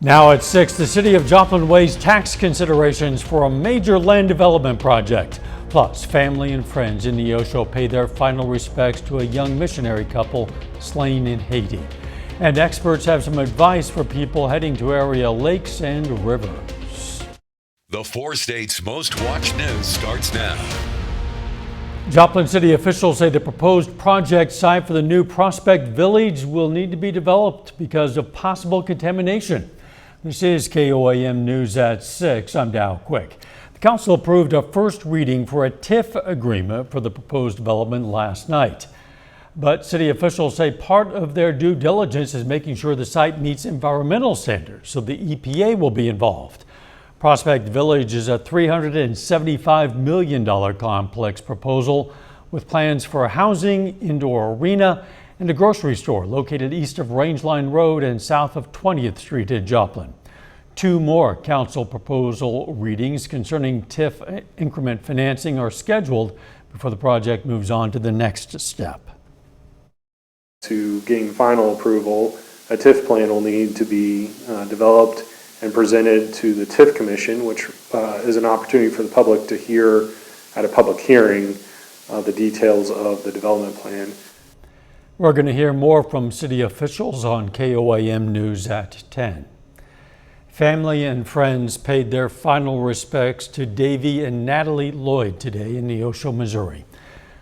Now at 6, the city of Joplin weighs tax considerations for a major land development project. Plus, family and friends in Neosho pay their final respects to a young missionary couple slain in Haiti. And experts have some advice for people heading to area lakes and rivers. The 4 states' most watched news starts now. Joplin city officials say the proposed project site for the new Prospect Village will need to be developed because of possible contamination. This is KOAM News at 6. I'm Dow Quick. The council approved a first reading for a TIF agreement for the proposed development last night. But city officials say part of their due diligence is making sure the site meets environmental standards, so the EPA will be involved. Prospect Village is a $375 million complex proposal with plans for a housing, indoor arena, and a grocery store located east of Rangeline Road and south of 20th Street in Joplin. 2 more council proposal readings concerning TIF increment financing are scheduled before the project moves on to the next step. To gain final approval, a TIF plan will need to be developed and presented to the TIF Commission, which is an opportunity for the public to hear at a public hearing the details of the development plan. We're going to hear more from city officials on KOAM News at 10. Family and friends paid their final respects to Davy and Natalie Lloyd today in Neosho, Missouri.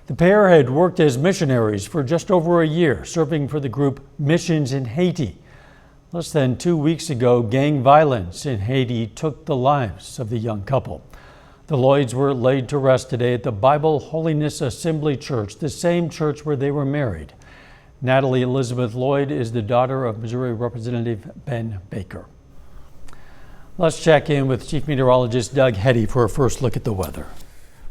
The pair had worked as missionaries for just over a year, serving for the group Missions in Haiti. Less than 2 weeks ago, gang violence in Haiti took the lives of the young couple. The Lloyds were laid to rest today at the Bible Holiness Assembly Church, the same church where they were married. Natalie Elizabeth Lloyd is the daughter of Missouri Representative Ben Baker. Let's check in with Chief Meteorologist Doug Heddy for a first look at the weather.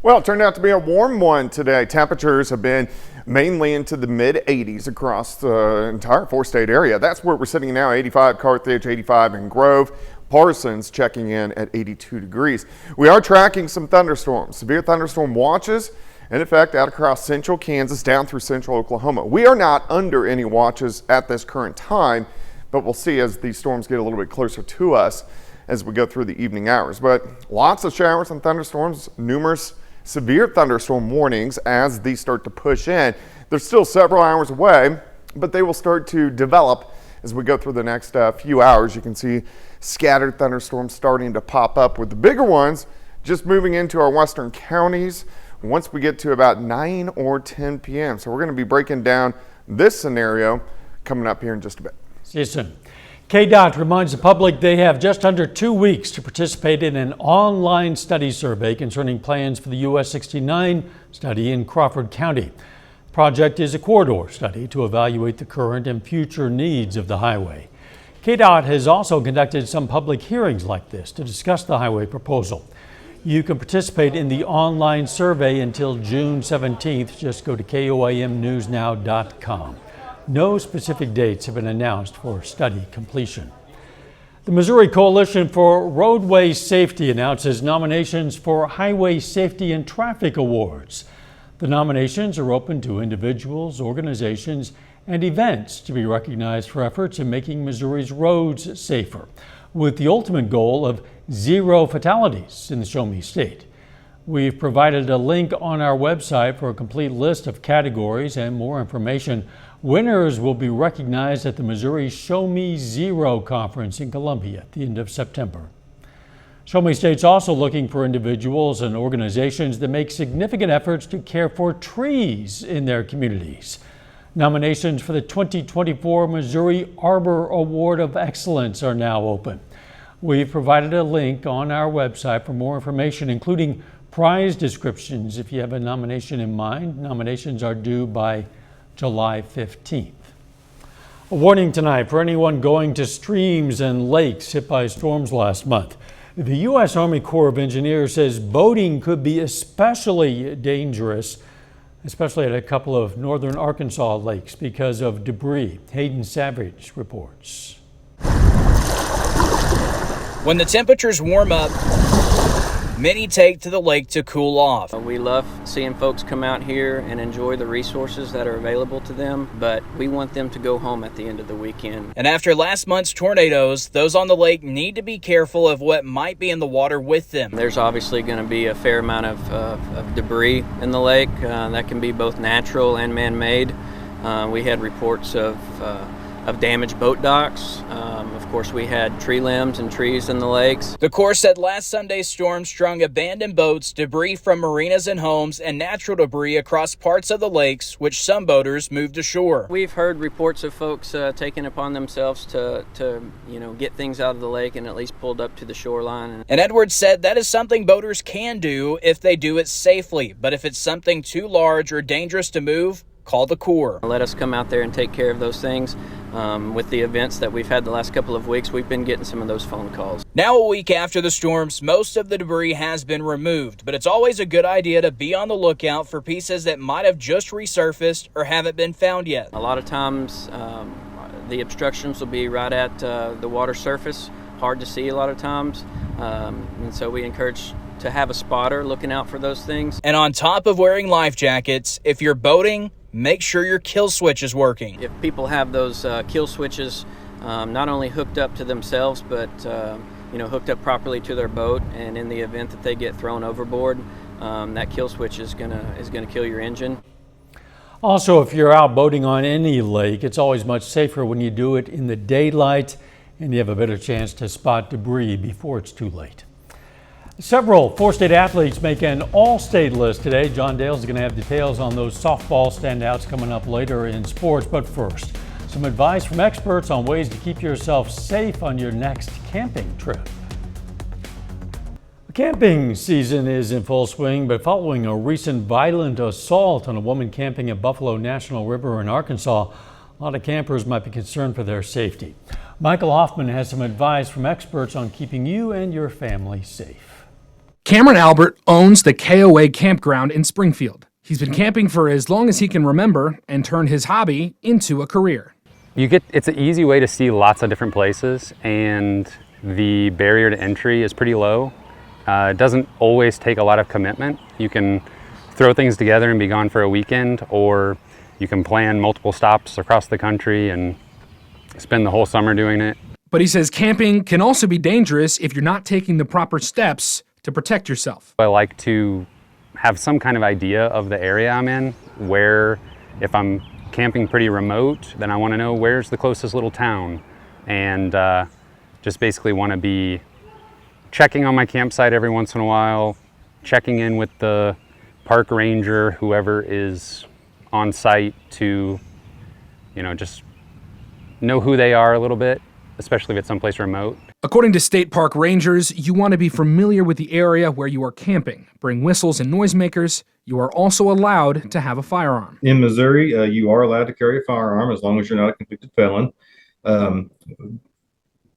Well, it turned out to be a warm one today. Temperatures have been mainly into the mid-80s across the entire 4-state area. That's where we're sitting now, 85 Carthage, 85 in Grove. Parsons checking in at 82 degrees. We are tracking some thunderstorms, severe thunderstorm watches in effect out across central Kansas down through central Oklahoma. We are not under any watches at this current time, but we'll see as these storms get a little bit closer to us as we go through the evening hours. But lots of showers and thunderstorms, numerous severe thunderstorm warnings as these start to push in. They're still several hours away, but they will start to develop as we go through the next few hours. You can see scattered thunderstorms starting to pop up, with the bigger ones just moving into our western counties once we get to about 9 or 10 p.m. So we're going to be breaking down this scenario coming up here in just a bit. See you soon. KDOT reminds the public they have just under 2 weeks to participate in an online study survey concerning plans for the US 69 study in Crawford County. The project is a corridor study to evaluate the current and future needs of the highway. KDOT has also conducted some public hearings like this to discuss the highway proposal. You can participate in the online survey until June 17th. Just go to KOAMnewsnow.com. No specific dates have been announced for study completion. The Missouri Coalition for Roadway Safety announces nominations for Highway Safety and Traffic Awards. The nominations are open to individuals, organizations, and events to be recognized for efforts in making Missouri's roads safer, with the ultimate goal of 0 fatalities in the Show Me State. We've provided a link on our website for a complete list of categories and more information. Winners will be recognized at the Missouri Show Me Zero Conference in Columbia at the end of September. Show Me State's also looking for individuals and organizations that make significant efforts to care for trees in their communities. Nominations for the 2024 Missouri Arbor Award of Excellence are now open. We've provided a link on our website for more information, including prize descriptions. If you have a nomination in mind, nominations are due by July 15th. A warning tonight for anyone going to streams and lakes hit by storms last month. The U.S. Army Corps of Engineers says boating could be especially dangerous, especially at a couple of northern Arkansas lakes because of debris. Hayden Savage reports. When the temperatures warm up, many take to the lake to cool off. We love seeing folks come out here and enjoy the resources that are available to them, but we want them to go home at the end of the weekend. And after last month's tornadoes, those on the lake need to be careful of what might be in the water with them. There's obviously going to be a fair amount of debris in the lake. That can be both natural and man-made. We had reports of damaged boat docks. Of course, we had tree limbs and trees in the lakes. The Corps said last Sunday's storm strung abandoned boats, debris from marinas and homes, and natural debris across parts of the lakes, which some boaters moved ashore. We've heard reports of folks taking upon themselves to get things out of the lake and at least pulled up to the shoreline. And Edwards said that is something boaters can do if they do it safely. But if it's something too large or dangerous to move, call the Corps. Let us come out there and take care of those things. With the events that we've had the last couple of weeks, we've been getting some of those phone calls. Now, a week after the storms, most of the debris has been removed, but it's always a good idea to be on the lookout for pieces that might have just resurfaced or haven't been found yet. A lot of times, the obstructions will be right at the water surface, hard to see a lot of times, and so we encourage to have a spotter looking out for those things. And on top of wearing life jackets, if you're boating, make sure your kill switch is working. If people have those kill switches not only hooked up to themselves, but hooked up properly to their boat, and in the event that they get thrown overboard, that kill switch is gonna kill your engine. Also, if you're out boating on any lake, it's always much safer when you do it in the daylight, and you have a better chance to spot debris before it's too late. Several four-state athletes make an all-state list today. John Dale's going to have details on those softball standouts coming up later in sports. But first, some advice from experts on ways to keep yourself safe on your next camping trip. The camping season is in full swing, but following a recent violent assault on a woman camping at Buffalo National River in Arkansas, a lot of campers might be concerned for their safety. Michael Hoffman has some advice from experts on keeping you and your family safe. Cameron Albert owns the KOA campground in Springfield. He's been camping for as long as he can remember and turned his hobby into a career. It's an easy way to see lots of different places, and the barrier to entry is pretty low. It doesn't always take a lot of commitment. You can throw things together and be gone for a weekend, or you can plan multiple stops across the country and spend the whole summer doing it. But he says camping can also be dangerous if you're not taking the proper steps to protect yourself. I like to have some kind of idea of the area I'm in, where if I'm camping pretty remote, then I want to know where's the closest little town, and just basically want to be checking on my campsite every once in a while, checking in with the park ranger, whoever is on site, to just know who they are a little bit, especially if it's someplace remote. According to state park rangers, you want to be familiar with the area where you are camping. Bring whistles and noisemakers. You are also allowed to have a firearm. In Missouri, you are allowed to carry a firearm as long as you're not a convicted felon.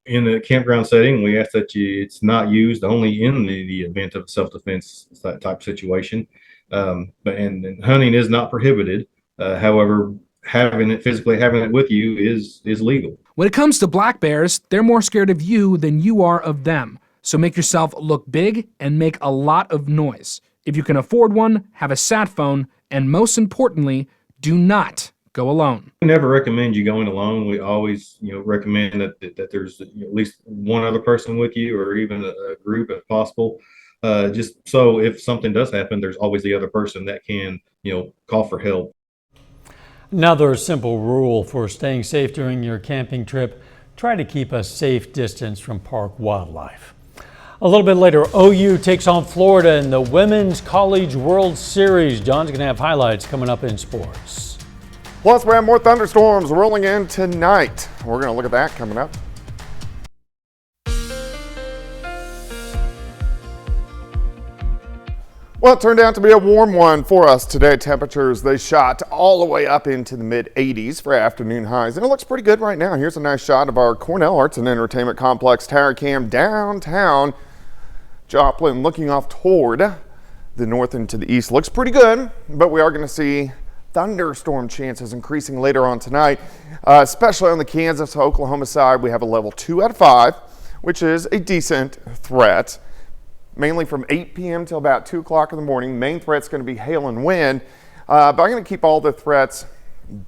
In a campground setting, we ask that it's not used only in the event of a self-defense type situation. And hunting is not prohibited. However, having it with you is legal. When it comes to black bears, they're more scared of you than you are of them. So make yourself look big and make a lot of noise. If you can afford one, have a sat phone, and most importantly, do not go alone. We never recommend you going alone. We always, recommend that there's at least one other person with you, or even a group if possible. Just so if something does happen, there's always the other person that can, call for help. Another simple rule for staying safe during your camping trip: try to keep a safe distance from park wildlife. A little bit later, OU takes on Florida in the Women's College World Series. John's going to have highlights coming up in sports. Plus, we have more thunderstorms rolling in tonight. We're going to look at that coming up. Well, it turned out to be a warm one for us today. Temperatures, they shot all the way up into the mid-80s for afternoon highs, and it looks pretty good right now. Here's a nice shot of our Cornell Arts and Entertainment Complex tower cam downtown Joplin, looking off toward the north and to the east. Looks pretty good, but we are going to see thunderstorm chances increasing later on tonight, especially on the Kansas Oklahoma side. We have a level 2 out of 5, which is a decent threat. mainly from 8 p.m. till about 2 o'clock in the morning. Main threat's going to be hail and wind, but I'm going to keep all the threats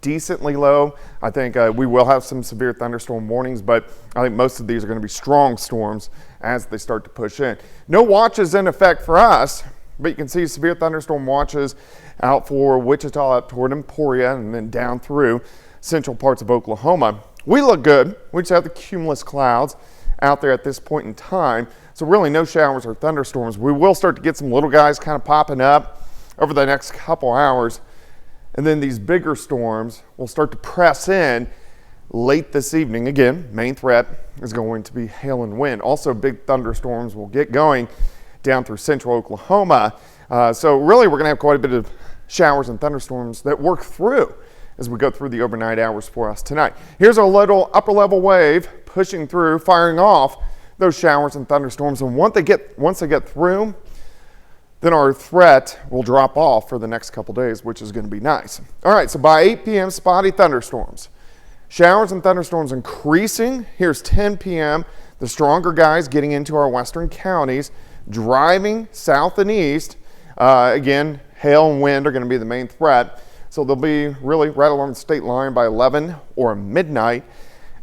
decently low. I think we will have some severe thunderstorm warnings, but I think most of these are going to be strong storms as they start to push in. No watches in effect for us, but you can see severe thunderstorm watches out for Wichita up toward Emporia and then down through central parts of Oklahoma. We look good. We just have the cumulus clouds out there at this point in time. So really no showers or thunderstorms. We will start to get some little guys kind of popping up over the next couple hours. And then these bigger storms will start to press in late this evening. Again, main threat is going to be hail and wind. Also, big thunderstorms will get going down through central Oklahoma. So really, we're going to have quite a bit of showers and thunderstorms that work through as we go through the overnight hours for us tonight. Here's a little upper level wave pushing through, firing off those showers and thunderstorms. And once they get through, then our threat will drop off for the next couple days, which is going to be nice. All right, so by 8 p.m., spotty thunderstorms. Showers and thunderstorms increasing. Here's 10 p.m. The stronger guys getting into our western counties, driving south and east. Again, hail and wind are going to be the main threat. So they'll be really right along the state line by 11 or midnight.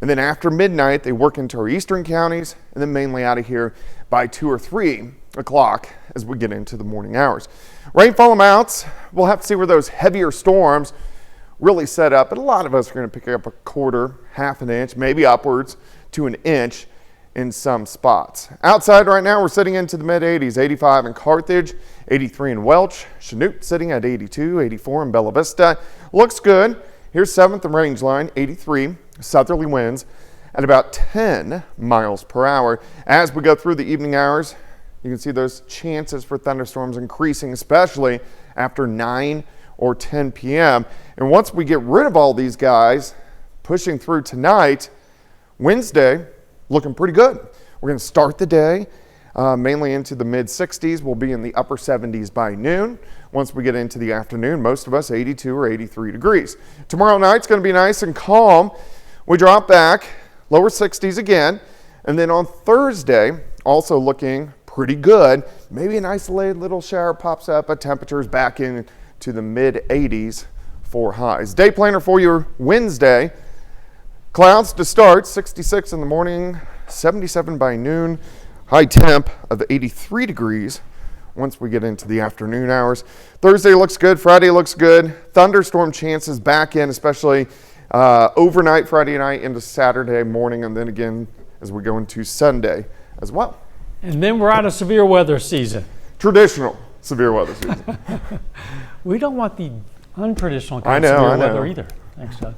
And then after midnight, they work into our eastern counties and then mainly out of here by 2 or 3 o'clock as we get into the morning hours. Rainfall amounts, we'll have to see where those heavier storms really set up, but a lot of us are going to pick up a quarter, half an inch, maybe upwards to an inch in some spots. Outside right now, we're sitting into the mid-80s, 85 in Carthage, 83 in Welch, Chanute sitting at 82, 84 in Bella Vista. Looks good. Here's 7th and Rangeline, 83, southerly winds at about 10 miles per hour. As we go through the evening hours, you can see those chances for thunderstorms increasing, especially after 9 or 10 p.m. And once we get rid of all these guys pushing through tonight, Wednesday looking pretty good. We're going to start the day mainly into the mid-60s. We'll be in the upper 70s by noon. Once we get into the afternoon, most of us 82 or 83 degrees. Tomorrow night's going to be nice and calm. We drop back, lower 60s again. And then on Thursday, also looking pretty good. Maybe an isolated little shower pops up, but temperatures back into the mid-80s for highs. Day planner for your Wednesday. Clouds to start, 66 in the morning, 77 by noon, high temp of 83 degrees once we get into the afternoon hours. Thursday looks good, Friday looks good. Thunderstorm chances back in, especially overnight Friday night into Saturday morning, and then again as we go into Sunday as well. And then we're out of severe weather season. Traditional severe weather season. We don't want the untraditional I kind of severe know. weather either. Thanks, Doug.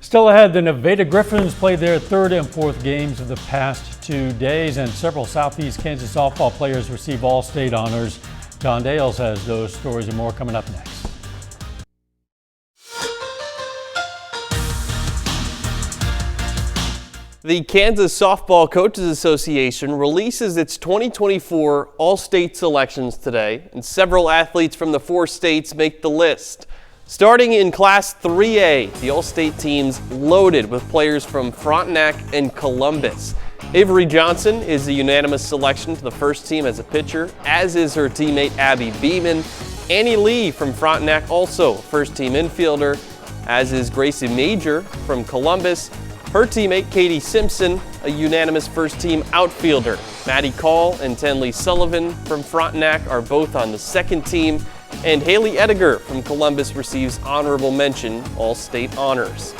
Still ahead, the Nevada Griffins played their 3rd and 4th games of the past 2 days, and several Southeast Kansas softball players receive all-state honors. John Dales has those stories and more coming up next. The Kansas Softball Coaches Association releases its 2024 All-State selections today, and several athletes from the 4 states make the list. Starting in Class 3A, the All-State team's loaded with players from Frontenac and Columbus. Avery Johnson is the unanimous selection to the first team as a pitcher, as is her teammate Abby Beeman. Annie Lee from Frontenac also first-team infielder, as is Gracie Major from Columbus. Her teammate Katie Simpson, a unanimous first-team outfielder. Maddie Call and Tenley Sullivan from Frontenac are both on the second team. And Haley Ediger from Columbus receives honorable mention All-State honors.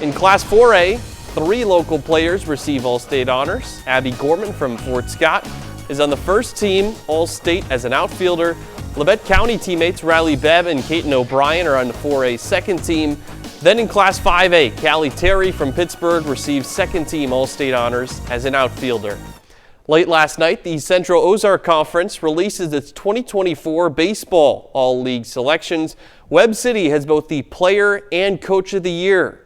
In Class 4A, 3 local players receive All-State honors. Abby Gorman from Fort Scott is on the first team All-State as an outfielder. Labette County teammates Riley Bebb and Caton O'Brien are on the 4A second team. Then in Class 5A, Callie Terry from Pittsburgh receives second team All-State honors as an outfielder. Late last night, the Central Ozark Conference releases its 2024 baseball all-league selections. Webb City has both the player and coach of the year.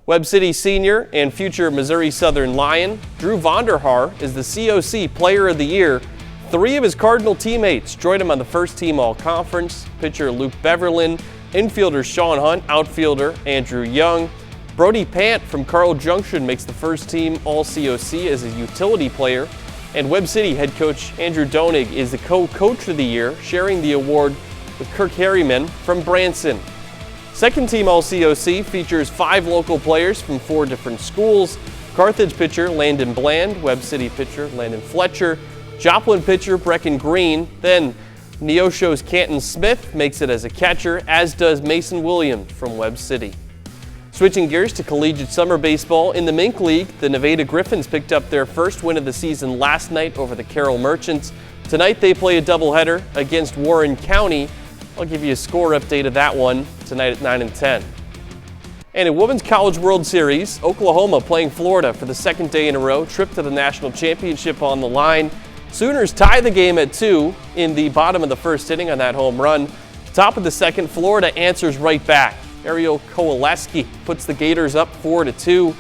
Webb City senior and future Missouri Southern Lion Drew Vonderhaar is the COC player of the year. 3 of his Cardinal teammates joined him on the first team all-conference. Pitcher Luke Beverlin, infielder Sean Hunt, outfielder Andrew Young. Brody Pant from Carl Junction makes the first team all-COC as a utility player. And Webb City head coach Andrew Donig is the co-coach of the year, sharing the award with Kirk Harriman from Branson. Second team All-COC features 5 local players from 4 different schools. Carthage pitcher Landon Bland, Webb City pitcher Landon Fletcher, Joplin pitcher Brecken Green, then Neosho's Canton Smith makes it as a catcher, as does Mason Williams from Webb City. Switching gears to collegiate summer baseball, in the Mink League, the Nevada Griffins picked up their first win of the season last night over the Carroll Merchants. Tonight they play a doubleheader against Warren County. I'll give you a score update of that one tonight at 9 and 10. And in Women's College World Series, Oklahoma playing Florida for the second day in a row, trip to the national championship on the line. Sooners tie the game at 2 in the bottom of the first inning on that home run. Top of the second, Florida answers right back. Ariel Kowaleski puts the Gators up 4-2.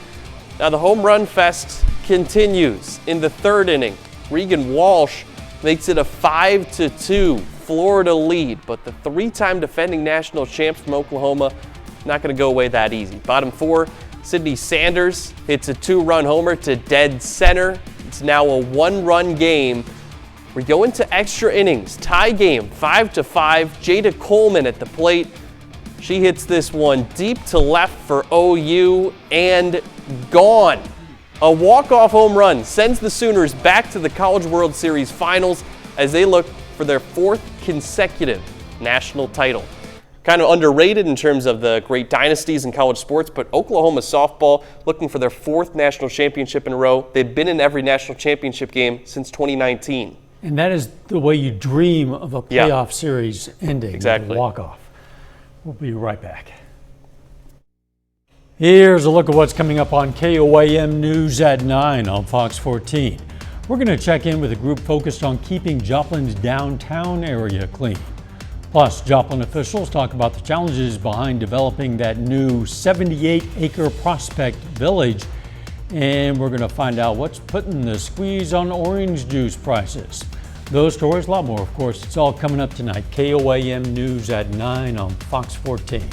Now the home run fest continues in the third inning. Regan Walsh makes it a 5-2 Florida lead, but the 3-time defending national champs from Oklahoma not going to go away that easy. Bottom 4, Sydney Sanders hits a 2-run homer to dead center. It's now a 1-run game. We go into extra innings, tie game, 5-5. Jada Coleman at the plate. She hits this one deep to left for OU and gone. A walk-off home run sends the Sooners back to the College World Series finals as they look for their 4th consecutive national title. Kind of underrated in terms of the great dynasties in college sports, but Oklahoma softball looking for their 4th national championship in a row. They've been in every national championship game since 2019. And that is the way you dream of a playoff series ending. Exactly. Walk-off. We'll be right back. Here's a look at what's coming up on KOAM News at 9 on Fox 14. We're going to check in with a group focused on keeping Joplin's downtown area clean. Plus, Joplin officials talk about the challenges behind developing that new 78-acre Prospect Village. And we're going to find out what's putting the squeeze on orange juice prices. Those stories, a lot more, of course. It's all coming up tonight. KOAM News at 9 on Fox 14.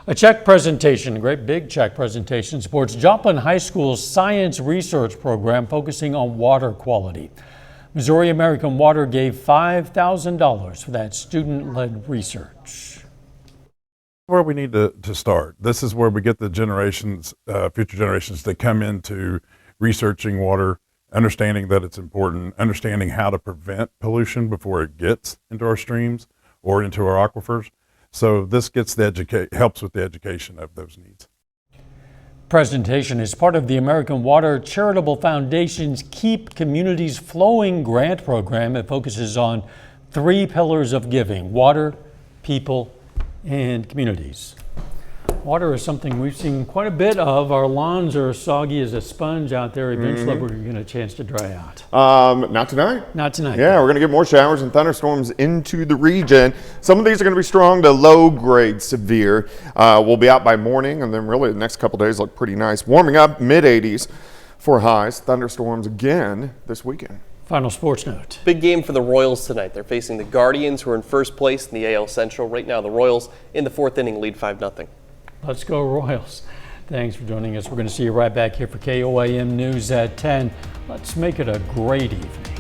A check presentation, a great big check presentation, supports Joplin High School's science research program focusing on water quality. Missouri American Water gave $5,000 for that student-led research. Where we need to start. This is where we get the generations, future generations to come into researching water, understanding that it's important, understanding how to prevent pollution before it gets into our streams or into our aquifers. So this gets helps with the education of those needs. Presentation is part of the American Water Charitable Foundation's Keep Communities Flowing grant program. It focuses on 3 pillars of giving: water, people, and communities. Water is something we've seen quite a bit of. Our lawns are soggy as a sponge out there. Eventually we're going to get a chance to dry out. Not tonight. Not tonight. Yeah, we're going to get more showers and thunderstorms into the region. Some of these are going to be strong to low grade severe. We'll be out by morning, and then really the next couple days look pretty nice. Warming up mid-80s for highs. Thunderstorms again this weekend. Final sports note. Big game for the Royals tonight. They're facing the Guardians, who are in first place in the AL Central. Right now, the Royals in the 4th inning lead 5-0. Let's go Royals. Thanks for joining us. We're going to see you right back here for KOAM News at 10. Let's make it a great evening.